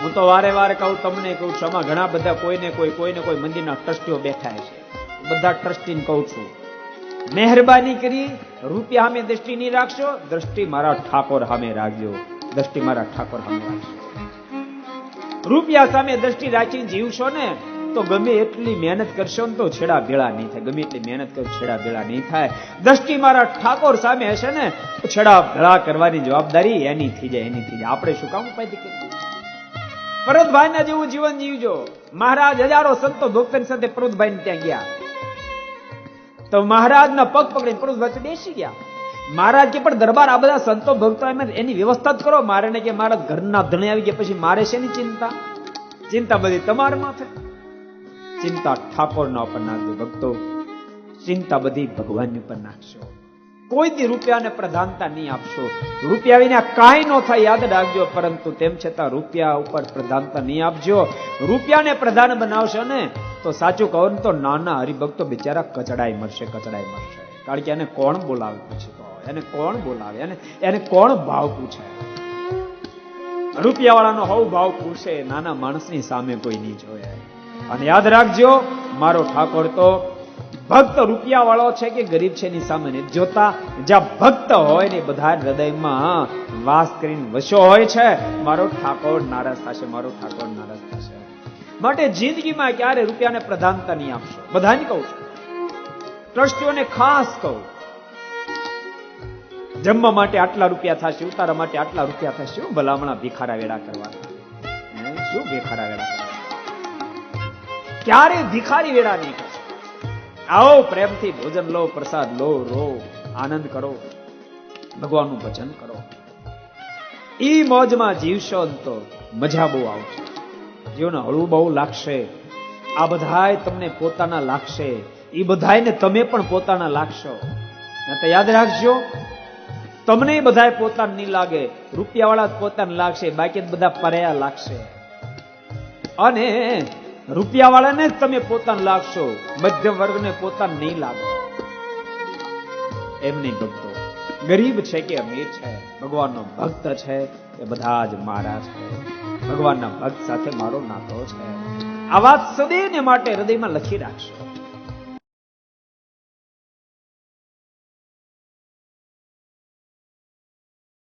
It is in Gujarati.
હું તો વારે વારે કહું, તમને કહું છું, આમાં ઘણા બધા કોઈને કોઈ મંદિરના ટ્રસ્ટીઓ બેઠા છે. બધા ટ્રસ્ટીને કહું છું, મહેરબાની કરી રૂપિયા સામે દ્રષ્ટિ નહીં રાખશો, દ્રષ્ટિ મારા ઠાકોર સામે રાખજો. દ્રષ્ટિ મારા ઠાકોર સામે રાખજો. રૂપિયા સામે દ્રષ્ટિ રાખી જીવશો ને તો ગમે એટલી મહેનત કરશો ને તો છેડા ભેળા નહીં થાય. ગમે એટલી મહેનત કરો છેડા ભેળા નહીં થાય. દ્રષ્ટિ મારા ઠાકોર સામે હશે ને તો છેડા ભેળા કરવાની જવાબદારી એની થઈ જાય, એની થઈ જાય. આપણે શું કામ ઉપાય કરીએ? પર્વતભાઈના જેવું જીવન જીવજો. મહારાજ હજારો સંતો ભક્તોની સાથે પર્વતભાઈ ત્યાં ગયા તો મહારાજના પગ પકડીને પર્વતભાઈ બેસી ગયા. મહારાજ કે પણ દરબાર આ બધા સંતો ભક્તો એની વ્યવસ્થા જ કરો. મારે ને કે મારા ઘરના ધણી આવી ગયા પછી મારે શેની ચિંતા? ચિંતા બધી તમારા માથે. ચિંતા ઠાકોરના ઉપર નાખજો ભક્તો. ચિંતા બધી ભગવાનની ઉપર નાખશો. કોઈ દી રૂપિયાને પ્રધાનતા નહીં આપશો. રૂપિયા વિના કાંઈ ન થાય યાદ રાખજો. પરંતુ તેમ છતાં રૂપિયા ઉપર પ્રધાનતા નહીં આપજો. રૂપિયાને પ્રધાન બનાવશો ને તો સાચું કહો ને તો નાના હરિભક્તો બિચારા કચડાઈ મરશે. કારણ કે એને કોણ બોલાવે પૂછે? એને કોણ બોલાવે? એને કોણ ભાવ પૂછે? રૂપિયા વાળાનો હવ ભાવ પૂછે, નાના માણસની સામે કોઈ નહીં જોયે. અને યાદ રાખજો, મારો ઠાકોર તો ભક્ત રૂપિયા વાળો છે કે ગરીબ છે એની સામે નથી જોતા. જ્યાં ભક્ત હોય ને બધા હૃદયમાં વાસ કરીને વસો હોય છે. મારો ઠાકોર નારાજ થશે, મારો ઠાકોર નારાજ થશે. માટે જિંદગીમાં ક્યારે રૂપિયાને પ્રધાનતા નહીં આપશો. બધાને કહું છું, ટ્રસ્ટીઓને ખાસ કહું, જમવા માટે આટલા રૂપિયા થશે, ઉતારા માટે આટલા રૂપિયા થશે. શું ભલામણા ભિખારા વેડા કરવાના? શું ભિખારા વેડા કરવાના? ક્યારે ભિખારી વેડા નહીં કરશે. આવો પ્રેમથી ભોજન લો, પ્રસાદ લો, રો, આનંદ કરો, ભગવાનનું ભજન કરો. ઈ મોજમાં જીવશો તો મજા બહુ આવશે. જીવન હળવું બહુ લાગશે. આ બધાય તમને પોતાના લાગશે. એ બધાયને તમે પણ પોતાના લાગશો. તો યાદ રાખજો, તમને બધાય પોતાના નહીં લાગે. રૂપિયા વાળા પોતાના લાગશે, બાકી બધા પર્યા લાગશે. અને રૂપિયા વાળાને જ તમે પોતાના લાગશો, મધ્ય વર્ગને પોતાના નહીં લાગો. એમ નહીં ભક્તો. ગરીબ છે કે અમીર છે, ભગવાનનો ભક્ત છે એ બધા જ મારા છે. ભગવાનના ભક્ત સાથે મારો નાતો છે. આ વાત સદૈવને માટે હૃદયમાં લખી રાખશો.